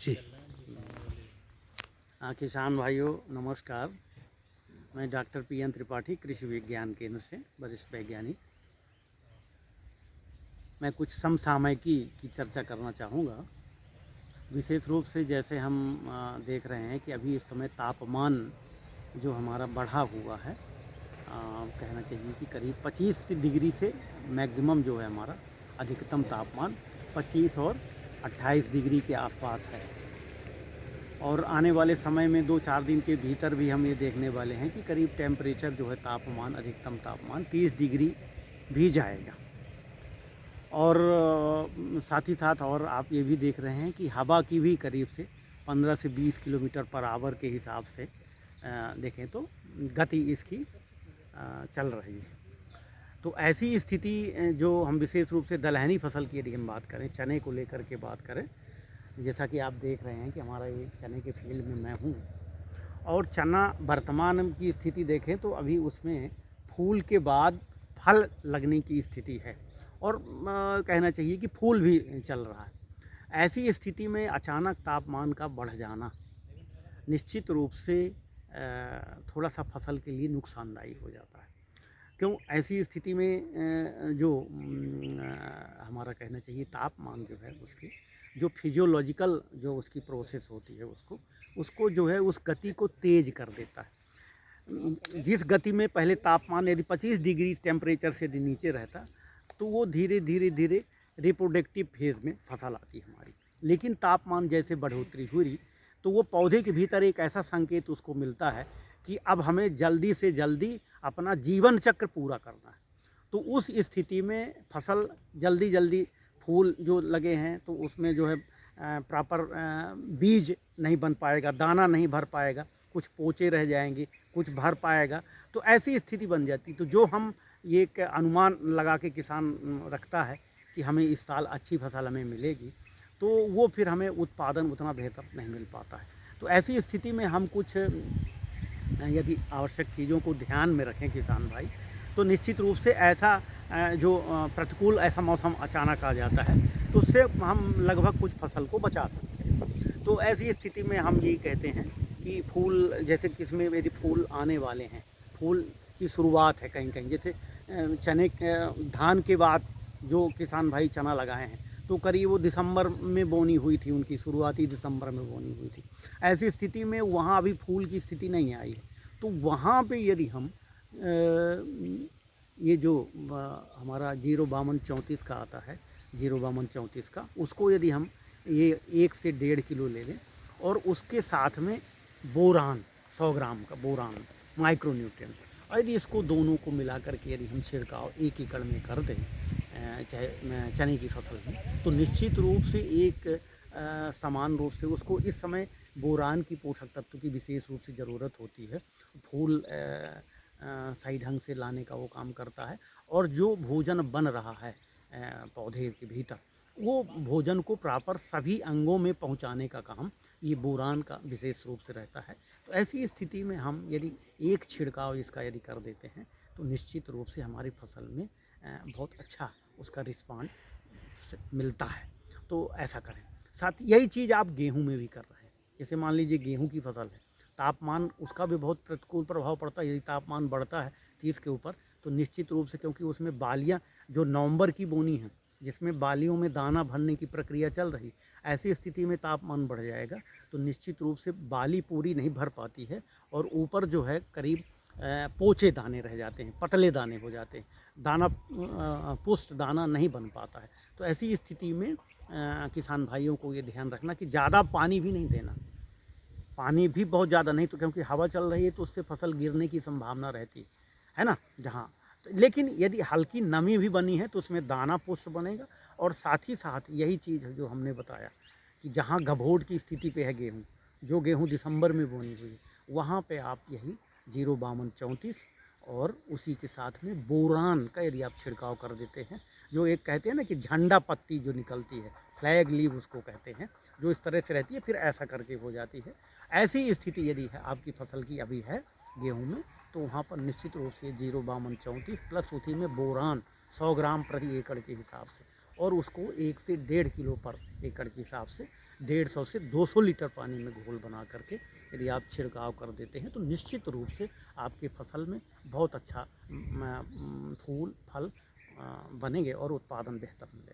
जी। किसान भाइयों नमस्कार। मैं डॉक्टर पी.एन. त्रिपाठी कृषि विज्ञान केंद्र से वरिष्ठ वैज्ञानिक। मैं कुछ समसामयिकी की चर्चा करना चाहूँगा। विशेष रूप से जैसे हम देख रहे हैं कि अभी इस समय तापमान जो हमारा बढ़ा हुआ है, कहना चाहिए कि करीब 25 डिग्री से मैक्सिमम जो है हमारा अधिकतम तापमान 25 और 28 डिग्री के आसपास है। और आने वाले समय में 2-4 दिन के भीतर भी हम ये देखने वाले हैं कि करीब टेम्परेचर जो है तापमान अधिकतम तापमान 30 डिग्री भी जाएगा। और साथ ही साथ और आप ये भी देख रहे हैं कि हवा की भी करीब से 15 से 20 किलोमीटर पर आवर के हिसाब से देखें तो गति इसकी चल रही है। तो ऐसी स्थिति जो हम विशेष रूप से दलहनी फसल की यदि हम बात करें, चने को लेकर के बात करें, जैसा कि आप देख रहे हैं कि हमारा ये चने के फील्ड में मैं हूँ और चना वर्तमान की स्थिति देखें तो अभी उसमें फूल के बाद फल लगने की स्थिति है और कहना चाहिए कि फूल भी चल रहा है। ऐसी स्थिति में अचानक तापमान का बढ़ जाना निश्चित रूप से थोड़ा सा फसल के लिए नुकसानदायी हो जाता है। क्यों? ऐसी स्थिति में जो हमारा कहना चाहिए तापमान जो है उसकी जो फिजियोलॉजिकल जो उसकी प्रोसेस होती है उसको जो है उस गति को तेज कर देता है। जिस गति में पहले तापमान यदि 25 डिग्री टेम्परेचर से नीचे रहता तो वो धीरे धीरे रिप्रोडक्टिव फेज़ में फसल आती है हमारी। लेकिन तापमान जैसे बढ़ोतरी हुई तो वो पौधे के भीतर एक ऐसा संकेत उसको मिलता है कि अब हमें जल्दी से जल्दी अपना जीवन चक्र पूरा करना है। तो उस स्थिति में फसल जल्दी फूल जो लगे हैं तो उसमें जो है प्रॉपर बीज नहीं बन पाएगा, दाना नहीं भर पाएगा, कुछ पोचे रह जाएंगे, कुछ भर पाएगा। तो ऐसी स्थिति बन जाती। तो जो हम ये एक अनुमान लगा के किसान रखता है कि हमें इस साल अच्छी फसल हमें मिलेगी, तो वो फिर हमें उत्पादन उतना बेहतर नहीं मिल पाता है। तो ऐसी स्थिति में हम कुछ यदि आवश्यक चीज़ों को ध्यान में रखें किसान भाई, तो निश्चित रूप से ऐसा जो प्रतिकूल ऐसा मौसम अचानक आ जाता है तो उससे हम लगभग कुछ फसल को बचा सकते हैं। तो ऐसी स्थिति में हम यही कहते हैं कि फूल जैसे किसमें यदि फूल आने वाले हैं, फूल की शुरुआत है कहीं जैसे चने धान के बाद जो किसान भाई चना लगाए हैं तो करीब वो दिसंबर में बोनी हुई थी, उनकी शुरुआती दिसंबर में बोनी हुई थी। ऐसी स्थिति में वहाँ अभी फूल की स्थिति नहीं आई है। तो वहाँ पे यदि हम ये जो हमारा 05234 का आता है, 05234 का, उसको यदि हम ये 1 से 1.5 किलो ले लें और उसके साथ में बोरान 100 ग्राम का बोरान माइक्रोन्यूट्रिएंट, और यदि इसको दोनों को मिला करके यदि हम छिड़काव 1 एकड़ में कर दें चाहे चने की फसल में, तो निश्चित रूप से एक समान रूप से उसको इस समय बोरान की पोषक तत्व की विशेष रूप से ज़रूरत होती है। फूल सही ढंग से लाने का वो काम करता है और जो भोजन बन रहा है पौधे के भीतर, वो भोजन को प्रॉपर सभी अंगों में पहुंचाने का काम ये बोरान का विशेष रूप से रहता है। तो ऐसी स्थिति में हम यदि एक छिड़काव इसका यदि कर देते हैं तो निश्चित रूप से हमारी फसल में बहुत अच्छा उसका रिस्पॉन्स मिलता है। तो ऐसा करें। साथ यही चीज़ आप गेहूं में भी कर रहे हैं। जैसे मान लीजिए गेहूं की फसल है, तापमान उसका भी बहुत प्रतिकूल प्रभाव पड़ता है। यदि तापमान बढ़ता है 30 के ऊपर तो निश्चित रूप से, क्योंकि उसमें बालियां जो नवंबर की बोनी है जिसमें बालियों में दाना भरने की प्रक्रिया चल रही, ऐसी स्थिति में तापमान बढ़ जाएगा तो निश्चित रूप से बाली पूरी नहीं भर पाती है और ऊपर जो है करीब पोचे दाने रह जाते हैं, पतले दाने हो जाते हैं, दाना पुष्ट दाना नहीं बन पाता है। तो ऐसी स्थिति में किसान भाइयों को ये ध्यान रखना कि ज़्यादा पानी भी नहीं देना, पानी भी बहुत ज़्यादा नहीं, तो क्योंकि हवा चल रही है तो उससे फसल गिरने की संभावना रहती है ना जहाँ। तो लेकिन यदि हल्की नमी भी बनी है तो उसमें दाना पुष्ट बनेगा। और साथ ही साथ यही चीज़ है जो हमने बताया कि जहाँ गभोट की स्थिति पे है गेहूँ, जो गेहूँ दिसंबर में बोनी हुई है, वहाँ पे आप यही 05234 और उसी के साथ में बोरान का यदि आप छिड़काव कर देते हैं, जो एक कहते हैं ना कि झंडा पत्ती जो निकलती है, फ्लैग लीव उसको कहते हैं, जो इस तरह से रहती है फिर ऐसा करके हो जाती है। ऐसी स्थिति यदि है आपकी फसल की अभी है गेहूं में, तो वहाँ पर निश्चित रूप से 05234 प्लस उसी में बोरान 100 ग्राम प्रति एकड़ के हिसाब से और उसको 1 से 1.5 किलो पर एकड़ के हिसाब से 150 से 200 लीटर पानी में घोल बना करके यदि आप छिड़काव कर देते हैं तो निश्चित रूप से आपकी फसल में बहुत अच्छा फूल फल बनेंगे और उत्पादन बेहतर मिलेगा।